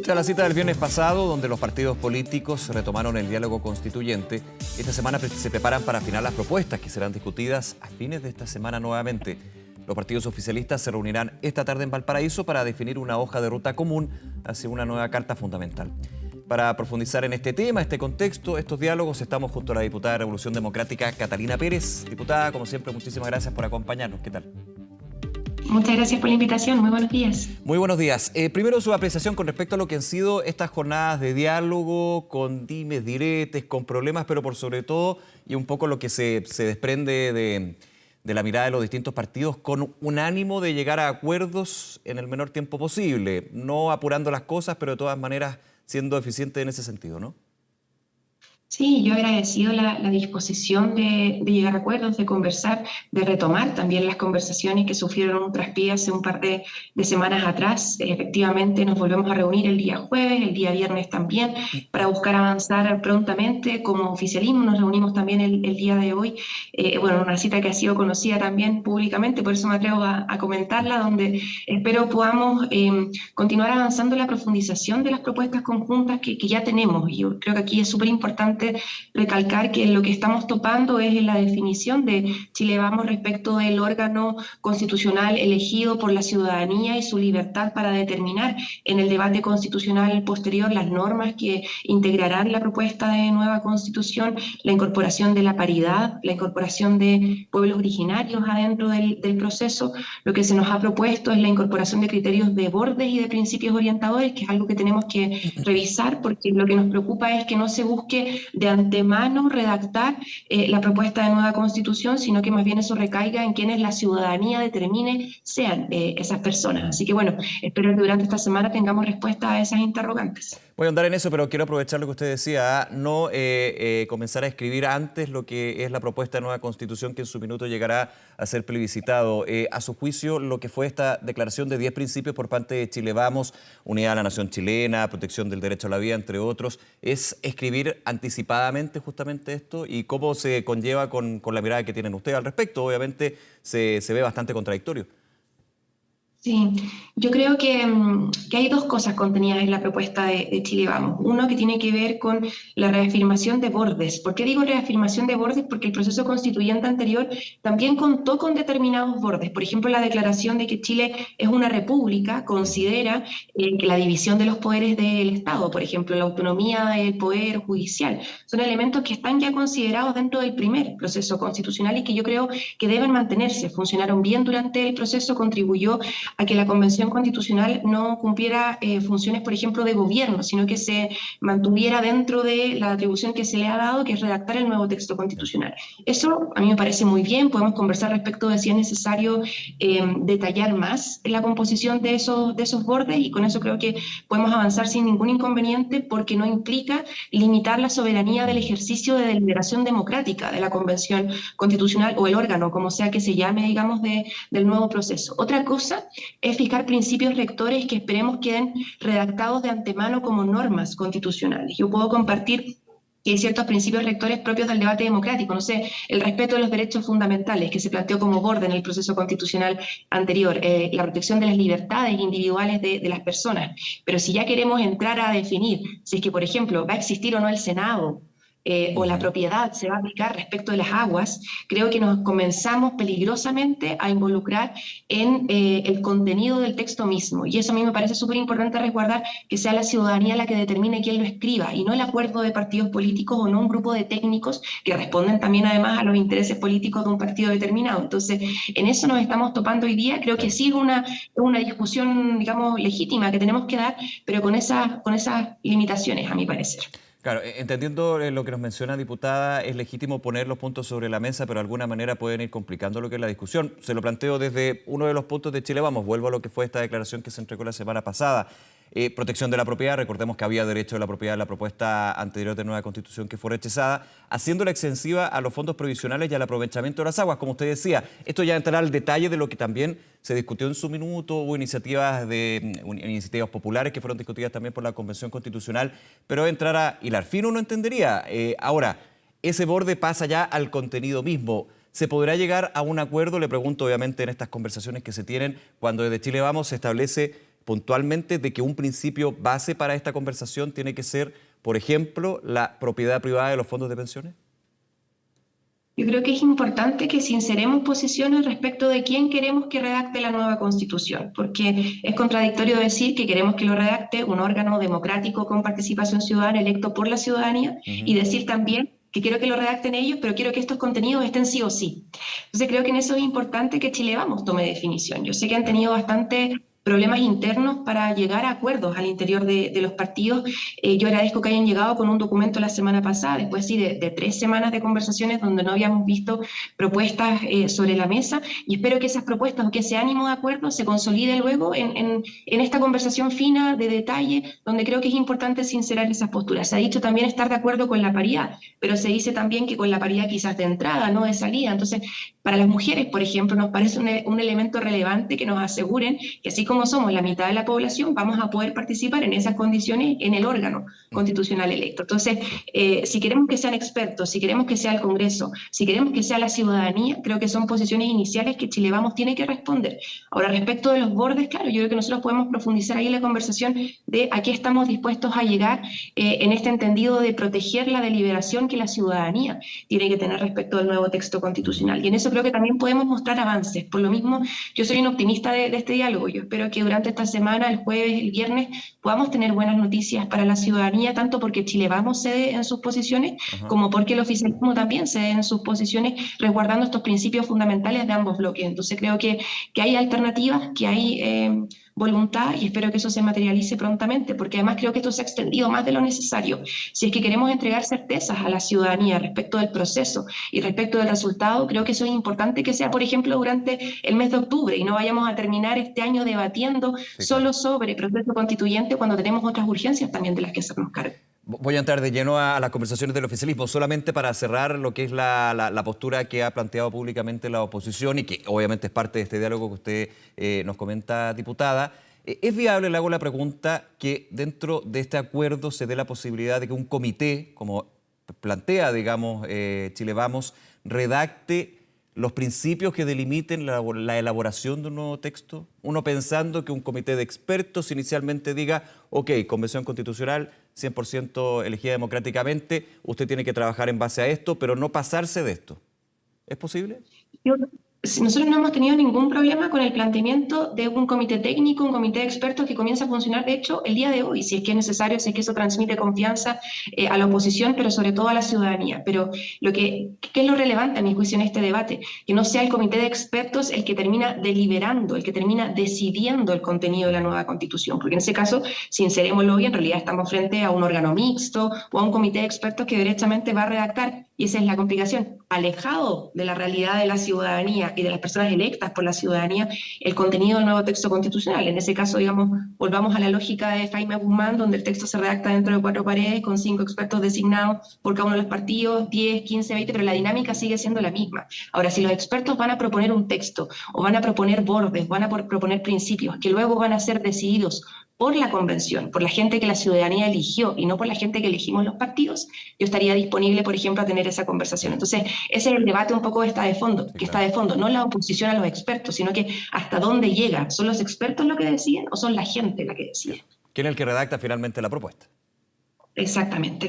Tras la cita del viernes pasado, donde los partidos políticos retomaron el diálogo constituyente, esta semana se preparan para afinar las propuestas que serán discutidas a fines de esta semana nuevamente. Los partidos oficialistas se reunirán esta tarde en Valparaíso para definir una hoja de ruta común hacia una nueva carta fundamental. Para profundizar en este tema, este contexto, estos diálogos, estamos junto a la diputada de Revolución Democrática, Catalina Pérez. Diputada, como siempre, muchísimas gracias por acompañarnos. ¿Qué tal? Muchas gracias por la invitación. Muy buenos días. Muy buenos días. Primero, su apreciación con respecto a lo que han sido estas jornadas de diálogo, con dimes, diretes, con problemas, pero por sobre todo, y un poco lo que se desprende de la mirada de los distintos partidos, con un ánimo de llegar a acuerdos en el menor tiempo posible, no apurando las cosas, pero de todas maneras siendo eficiente en ese sentido, ¿no? Sí, yo he agradecido la disposición de llegar a acuerdos, de conversar, de retomar también las conversaciones que sufrieron un traspié hace un par de semanas atrás. Efectivamente, nos volvemos a reunir el día jueves, el día viernes también, para buscar avanzar prontamente. Como oficialismo nos reunimos también el día de hoy. Una cita que ha sido conocida también públicamente, por eso me atrevo a comentarla, donde espero podamos continuar avanzando en la profundización de las propuestas conjuntas que ya tenemos. Y yo creo que aquí es súper importante recalcar que lo que estamos topando es en la definición de Chile Vamos respecto del órgano constitucional elegido por la ciudadanía y su libertad para determinar en el debate constitucional posterior las normas que integrarán la propuesta de nueva constitución, la incorporación de la paridad, la incorporación de pueblos originarios adentro del proceso. Lo que se nos ha propuesto es la incorporación de criterios de bordes y de principios orientadores, que es algo que tenemos que revisar, porque lo que nos preocupa es que no se busque de antemano redactar la propuesta de nueva constitución, sino que más bien eso recaiga en quienes la ciudadanía determine sean esas personas. Así que bueno, espero que durante esta semana tengamos respuesta a esas interrogantes. Voy a andar en eso, pero quiero aprovechar lo que usted decía, no comenzar a escribir antes lo que es la propuesta de nueva constitución que en su minuto llegará a ser plebiscitado. A su juicio, lo que fue esta declaración de 10 principios por parte de Chile Vamos, unidad a la nación chilena, protección del derecho a la vida, entre otros, es escribir anticipadamente justamente esto, y cómo se conlleva con la mirada que tienen ustedes al respecto. Obviamente se ve bastante contradictorio. Sí, yo creo que hay dos cosas contenidas en la propuesta de Chile Vamos. Uno que tiene que ver con la reafirmación de bordes. ¿Por qué digo reafirmación de bordes? Porque el proceso constituyente anterior también contó con determinados bordes. Por ejemplo, la declaración de que Chile es una república considera que la división de los poderes del Estado, por ejemplo, la autonomía del poder judicial, son elementos que están ya considerados dentro del primer proceso constitucional y que yo creo que deben mantenerse. Funcionaron bien durante el proceso, contribuyó a que la Convención Constitucional no cumpliera funciones, por ejemplo, de gobierno, sino que se mantuviera dentro de la atribución que se le ha dado, que es redactar el nuevo texto constitucional. Eso a mí me parece muy bien, podemos conversar respecto de si es necesario detallar más la composición de esos bordes, y con eso creo que podemos avanzar sin ningún inconveniente, porque no implica limitar la soberanía del ejercicio de deliberación democrática de la Convención Constitucional o el órgano, como sea que se llame, digamos, del nuevo proceso. Otra cosa es fijar principios rectores que esperemos queden redactados de antemano como normas constitucionales. Yo puedo compartir que hay ciertos principios rectores propios del debate democrático, no sé, el respeto de los derechos fundamentales, que se planteó como borde en el proceso constitucional anterior, la protección de las libertades individuales de las personas. Pero si ya queremos entrar a definir si es que, por ejemplo, va a existir o no el Senado, o la propiedad se va a aplicar respecto de las aguas, creo que nos comenzamos peligrosamente a involucrar en el contenido del texto mismo. Y eso a mí me parece súper importante resguardar, que sea la ciudadanía la que determine quién lo escriba, y no el acuerdo de partidos políticos o no un grupo de técnicos que responden también además a los intereses políticos de un partido determinado. Entonces, en eso nos estamos topando hoy día. Creo que sí es una discusión, digamos, legítima que tenemos que dar, pero con esas limitaciones, a mi parecer. Claro, entendiendo lo que nos menciona, diputada, es legítimo poner los puntos sobre la mesa, pero de alguna manera pueden ir complicando lo que es la discusión. Se lo planteo desde uno de los puntos de Chile Vamos. Vuelvo a lo que fue esta declaración que se entregó la semana pasada. Protección de la propiedad, recordemos que había derecho de la propiedad en la propuesta anterior de nueva constitución que fue rechazada, haciéndola extensiva a los fondos provisionales y al aprovechamiento de las aguas, como usted decía. Esto ya entrará al detalle de lo que también se discutió en su minuto, hubo iniciativas populares que fueron discutidas también por la Convención Constitucional, pero entrar a hilar fino uno entendería. Ahora, ese borde pasa ya al contenido mismo. ¿Se podrá llegar a un acuerdo? Le pregunto, obviamente, en estas conversaciones que se tienen, cuando desde Chile Vamos se establece puntualmente de que un principio base para esta conversación tiene que ser, por ejemplo, la propiedad privada de los fondos de pensiones? Yo creo que es importante que sinceremos posiciones respecto de quién queremos que redacte la nueva Constitución, porque es contradictorio decir que queremos que lo redacte un órgano democrático con participación ciudadana electo por la ciudadanía y decir también que quiero que lo redacten ellos, pero quiero que estos contenidos estén sí o sí. Entonces creo que en eso es importante que Chile Vamos tome definición. Yo sé que han tenido bastante problemas internos para llegar a acuerdos al interior de los partidos. Yo agradezco que hayan llegado con un documento la semana pasada, después sí de 3 semanas de conversaciones donde no habíamos visto propuestas sobre la mesa, y espero que esas propuestas o que ese ánimo de acuerdo se consolide luego en esta conversación fina de detalle, donde creo que es importante sincerar esas posturas. Se ha dicho también estar de acuerdo con la paridad, pero se dice también que con la paridad quizás de entrada, no de salida. Entonces, para las mujeres, por ejemplo, nos parece un elemento relevante que nos aseguren que así como somos la mitad de la población, vamos a poder participar en esas condiciones en el órgano constitucional electo. Entonces, si queremos que sean expertos, si queremos que sea el Congreso, si queremos que sea la ciudadanía, creo que son posiciones iniciales que Chile Vamos tiene que responder. Ahora, respecto de los bordes, claro, yo creo que nosotros podemos profundizar ahí en la conversación de a qué estamos dispuestos a llegar en este entendido de proteger la deliberación que la ciudadanía tiene que tener respecto del nuevo texto constitucional. Y en eso creo que también podemos mostrar avances. Por lo mismo, yo soy un optimista de este diálogo. Yo espero que durante esta semana, el jueves, el viernes, podamos tener buenas noticias para la ciudadanía, tanto porque Chile Vamos cede en sus posiciones, como porque el oficialismo también cede en sus posiciones, resguardando estos principios fundamentales de ambos bloques. Entonces creo que hay alternativas, que hay voluntad, y espero que eso se materialice prontamente, porque además creo que esto se ha extendido más de lo necesario. Si es que queremos entregar certezas a la ciudadanía respecto del proceso y respecto del resultado, creo que eso es importante que sea, por ejemplo, durante el mes de octubre, y no vayamos a terminar este año debatiendo solo sobre proceso constituyente cuando tenemos otras urgencias también de las que hacernos cargo. Voy a entrar de lleno a las conversaciones del oficialismo, solamente para cerrar lo que es la postura que ha planteado públicamente la oposición y que obviamente es parte de este diálogo que usted nos comenta, diputada. ¿Es viable, le hago la pregunta, que dentro de este acuerdo se dé la posibilidad de que un comité, como plantea, digamos, Chile Vamos, redacte los principios que delimiten la elaboración de un nuevo texto? Uno pensando que un comité de expertos inicialmente diga, ok, Convención Constitucional 100% elegida democráticamente, usted tiene que trabajar en base a esto, pero no pasarse de esto. ¿Es posible? Nosotros no hemos tenido ningún problema con el planteamiento de un comité técnico, un comité de expertos que comienza a funcionar, de hecho, el día de hoy, si es que es necesario, si es que eso transmite confianza a la oposición, pero sobre todo a la ciudadanía. Pero ¿qué es lo relevante a mi juicio en este debate? Que no sea el comité de expertos el que termina deliberando, el que termina decidiendo el contenido de la nueva Constitución, porque en ese caso, sincerémoslo bien, en realidad estamos frente a un órgano mixto o a un comité de expertos que derechamente va a redactar, y esa es la complicación, alejado de la realidad de la ciudadanía y de las personas electas por la ciudadanía, el contenido del nuevo texto constitucional. En ese caso, digamos, volvamos a la lógica de Jaime Guzmán, donde el texto se redacta dentro de 4 paredes con 5 expertos designados por cada uno de los partidos, 10, 15, 20, pero la dinámica sigue siendo la misma. Ahora, si los expertos van a proponer un texto o van a proponer bordes, van a proponer principios que luego van a ser decididos por la convención, por la gente que la ciudadanía eligió y no por la gente que elegimos los partidos, yo estaría disponible, por ejemplo, a tener esa conversación. Entonces, ese es el debate un poco que está de fondo, no la oposición a los expertos, sino que hasta dónde llega. ¿Son los expertos los que deciden o son la gente la que decide? ¿Quién es el que redacta finalmente la propuesta? Exactamente.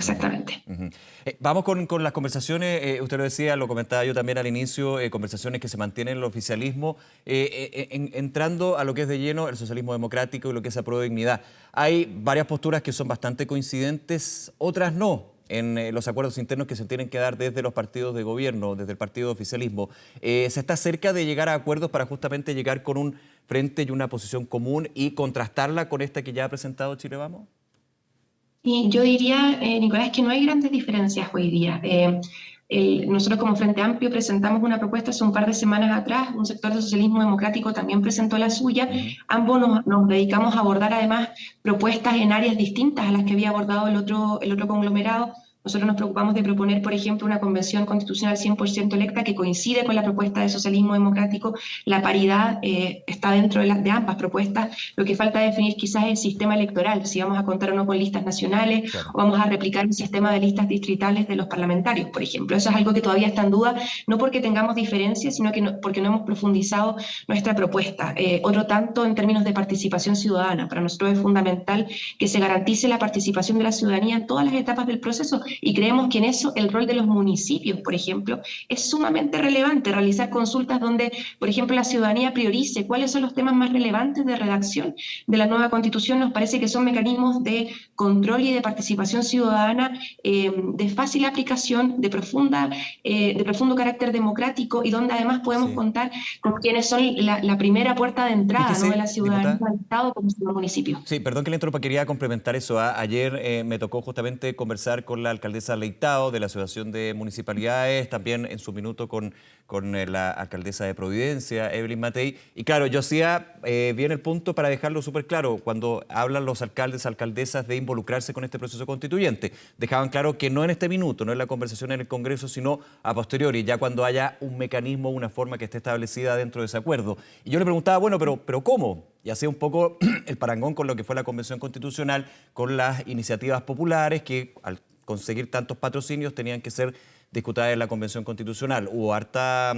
Vamos con las conversaciones, usted lo decía, lo comentaba yo también al inicio, conversaciones que se mantienen en el oficialismo, entrando a lo que es de lleno el socialismo democrático y lo que es Apruebo Dignidad. Hay varias posturas que son bastante coincidentes, otras no, en los acuerdos internos que se tienen que dar desde los partidos de gobierno, desde el partido de oficialismo. ¿Se está cerca de llegar a acuerdos para justamente llegar con un frente y una posición común y contrastarla con esta que ya ha presentado Chile Vamos? Y yo diría, Nicolás, que no hay grandes diferencias hoy día. Nosotros como Frente Amplio presentamos una propuesta hace un par de semanas atrás, un sector del socialismo democrático también presentó la suya. Ambos nos dedicamos a abordar además propuestas en áreas distintas a las que había abordado el otro conglomerado. Nosotros nos preocupamos de proponer, por ejemplo, una convención constitucional 100% electa que coincide con la propuesta de socialismo democrático. La paridad está dentro de ambas propuestas. Lo que falta definir quizás es el sistema electoral, si vamos a contar o no con listas nacionales Claro. o vamos a replicar el sistema de listas distritales de los parlamentarios, por ejemplo. Eso es algo que todavía está en duda, no porque tengamos diferencias, sino que porque no hemos profundizado nuestra propuesta. Otro tanto en términos de participación ciudadana. Para nosotros es fundamental que se garantice la participación de la ciudadanía en todas las etapas del proceso y creemos que en eso el rol de los municipios, por ejemplo, es sumamente relevante. Realizar consultas donde, por ejemplo, la ciudadanía priorice cuáles son los temas más relevantes de redacción de la nueva Constitución, nos parece que son mecanismos de control y de participación ciudadana de fácil aplicación, de profundo carácter democrático y donde además podemos contar con quienes son la primera puerta de entrada, Fíjese, ¿no?, de la ciudadanía diputada. al Estado como los municipios. Sí, perdón que le interrumpa, quería complementar eso. Ayer me tocó justamente conversar con la alcaldesa Leitao de la Asociación de Municipalidades, también en su minuto con la alcaldesa de Providencia, Evelyn Matei. Y claro, yo hacía bien el punto para dejarlo súper claro, cuando hablan los alcaldes, alcaldesas de involucrarse con este proceso constituyente. Dejaban claro que no en este minuto, no en la conversación en el Congreso, sino a posteriori, ya cuando haya un mecanismo, una forma que esté establecida dentro de ese acuerdo. Y yo le preguntaba, bueno, pero ¿cómo? Y hacía un poco el parangón con lo que fue la Convención Constitucional, con las iniciativas populares que al conseguir tantos patrocinios tenían que ser discutidas en la Convención Constitucional. Hubo harto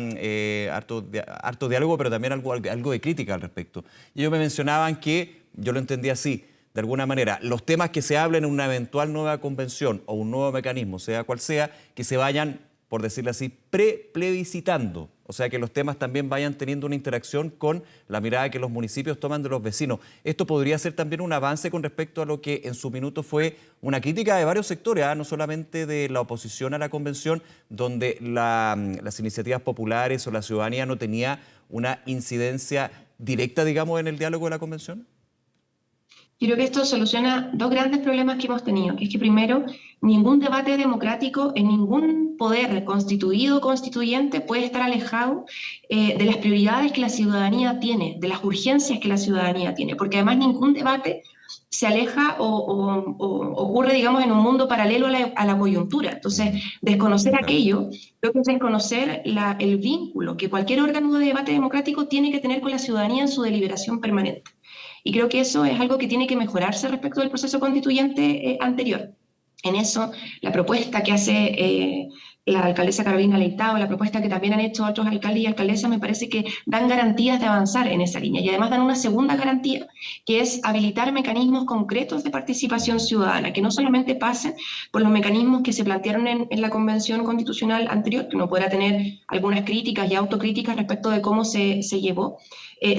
diálogo, pero también algo de crítica al respecto. Y ellos me mencionaban que, yo lo entendía así, de alguna manera, los temas que se hablen en una eventual nueva convención o un nuevo mecanismo, sea cual sea, que se vayan, por decirlo así, plebiscitando. O sea, que los temas también vayan teniendo una interacción con la mirada que los municipios toman de los vecinos. Esto podría ser también un avance con respecto a lo que en su minuto fue una crítica de varios sectores, no solamente de la oposición a la convención, donde las iniciativas populares o la ciudadanía no tenía una incidencia directa, digamos, en el diálogo de la convención. Yo creo que esto soluciona dos grandes problemas que hemos tenido, que es que primero, ningún debate democrático en ningún poder constituido o constituyente puede estar alejado de las prioridades que la ciudadanía tiene, de las urgencias que la ciudadanía tiene, porque además ningún debate se aleja o ocurre, digamos, en un mundo paralelo a la coyuntura. Entonces, desconocer aquello, creo que es desconocer el vínculo que cualquier órgano de debate democrático tiene que tener con la ciudadanía en su deliberación permanente. Y creo que eso es algo que tiene que mejorarse respecto del proceso constituyente anterior. En eso, la propuesta que hace la alcaldesa Carolina Leitao, la propuesta que también han hecho otros alcaldes y alcaldesas, me parece que dan garantías de avanzar en esa línea. Y además dan una segunda garantía, que es habilitar mecanismos concretos de participación ciudadana, que no solamente pasen por los mecanismos que se plantearon en la Convención Constitucional anterior, que uno podrá tener algunas críticas y autocríticas respecto de cómo se llevó,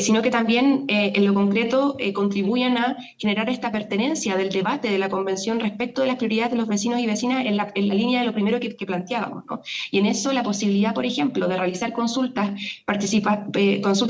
sino que también en lo concreto contribuyan a generar esta pertenencia del debate de la Convención respecto de las prioridades de los vecinos y vecinas en la línea de lo primero que planteábamos, ¿no? Y en eso la posibilidad, por ejemplo, de realizar consultas,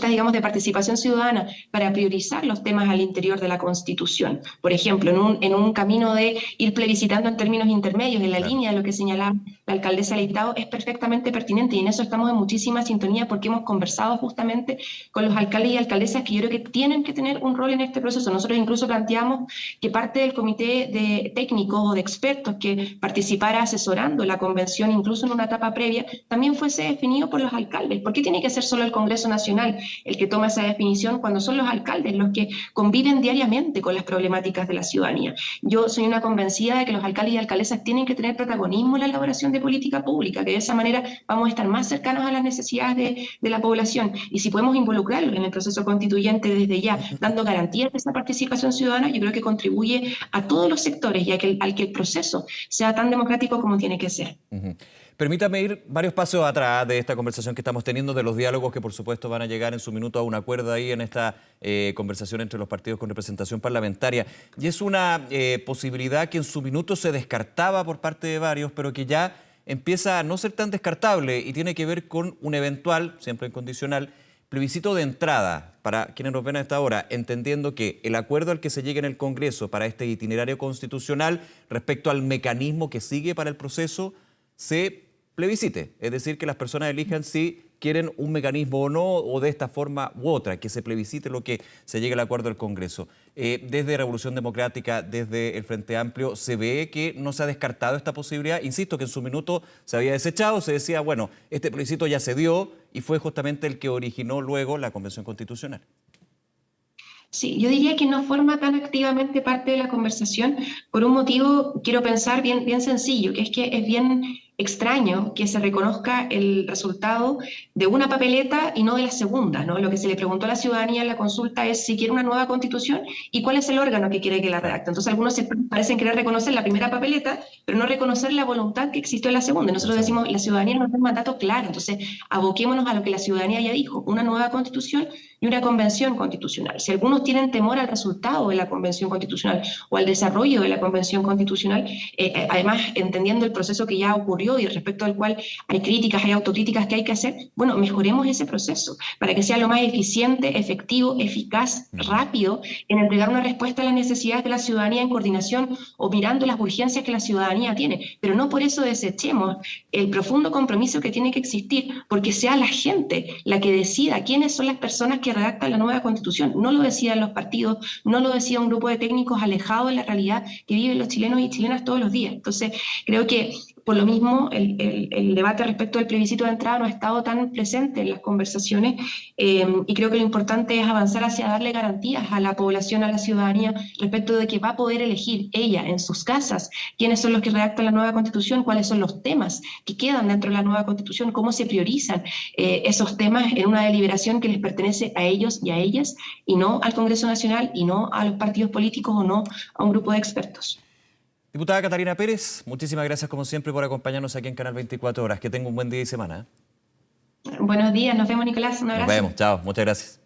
digamos, de participación ciudadana para priorizar los temas al interior de la Constitución. Por ejemplo, en un camino de ir plebiscitando en términos intermedios, en la línea de lo que señalaba la alcaldesa Leitao, es perfectamente pertinente y en eso estamos en muchísima sintonía porque hemos conversado justamente con los alcaldes y alcaldesas que yo creo que tienen que tener un rol en este proceso. Nosotros incluso planteamos que parte del comité de técnicos o de expertos que participara asesorando la convención, incluso en una etapa previa, también fuese definido por los alcaldes. ¿Por qué tiene que ser solo el Congreso Nacional el que toma esa definición cuando son los alcaldes los que conviven diariamente con las problemáticas de la ciudadanía? Yo soy una convencida de que los alcaldes y alcaldesas tienen que tener protagonismo en la elaboración de política pública, que de esa manera vamos a estar más cercanos a las necesidades de la población. Y si podemos involucrarlos en el proceso constituyente desde ya, dando garantías de esa participación ciudadana, yo creo que contribuye a todos los sectores y al que el proceso sea tan democrático como tiene que ser. Permítame ir varios pasos atrás de esta conversación que estamos teniendo, de los diálogos que por supuesto van a llegar en su minuto a un acuerdo ahí en esta conversación entre los partidos con representación parlamentaria. Y es una posibilidad que en su minuto se descartaba por parte de varios, pero que ya empieza a no ser tan descartable y tiene que ver con un eventual, siempre incondicional, plebiscito de entrada para quienes nos ven a esta hora, entendiendo que el acuerdo al que se llegue en el Congreso para este itinerario constitucional respecto al mecanismo que sigue para el proceso se plebiscite, es decir, que las personas elijan si quieren un mecanismo o no, o de esta forma u otra, que se plebiscite lo que se llegue al acuerdo del Congreso. Desde Revolución Democrática, desde el Frente Amplio, ¿se ve que no se ha descartado esta posibilidad? Insisto que en su minuto se había desechado, se decía, bueno, este plebiscito ya se dio y fue justamente el que originó luego la Convención Constitucional. Sí, yo diría que no forma tan activamente parte de la conversación por un motivo, quiero pensar, bien sencillo, que es bien extraño que se reconozca el resultado de una papeleta y no de la segunda, ¿no? Lo que se le preguntó a la ciudadanía en la consulta es si quiere una nueva constitución y cuál es el órgano que quiere que la redacte. Entonces algunos parecen querer reconocer la primera papeleta, pero no reconocer la voluntad que existió en la segunda. Nosotros decimos, la ciudadanía nos da un mandato claro, entonces aboquémonos a lo que la ciudadanía ya dijo, una nueva constitución y una convención constitucional. Si algunos tienen temor al resultado de la convención constitucional o al desarrollo de la convención constitucional, además entendiendo el proceso que ya ocurrió y respecto al cual hay críticas, hay autocríticas que hay que hacer, bueno, mejoremos ese proceso para que sea lo más eficiente, efectivo, eficaz, rápido en entregar una respuesta a las necesidades de la ciudadanía en coordinación o mirando las urgencias que la ciudadanía tiene. Pero no por eso desechemos el profundo compromiso que tiene que existir, porque sea la gente la que decida quiénes son las personas que redactan la nueva constitución. No lo decidan los partidos, no lo decida un grupo de técnicos alejados de la realidad que viven los chilenos y chilenas todos los días. Entonces, creo que por lo mismo, el debate respecto del plebiscito de entrada no ha estado tan presente en las conversaciones y creo que lo importante es avanzar hacia darle garantías a la población, a la ciudadanía, respecto de que va a poder elegir ella en sus casas quiénes son los que redactan la nueva constitución, cuáles son los temas que quedan dentro de la nueva constitución, cómo se priorizan esos temas en una deliberación que les pertenece a ellos y a ellas y no al Congreso Nacional y no a los partidos políticos o no a un grupo de expertos. Diputada Catalina Pérez, muchísimas gracias como siempre por acompañarnos aquí en Canal 24 Horas. Que tenga un buen día y semana. Buenos días, nos vemos Nicolás, un abrazo. Nos vemos, chao, muchas gracias.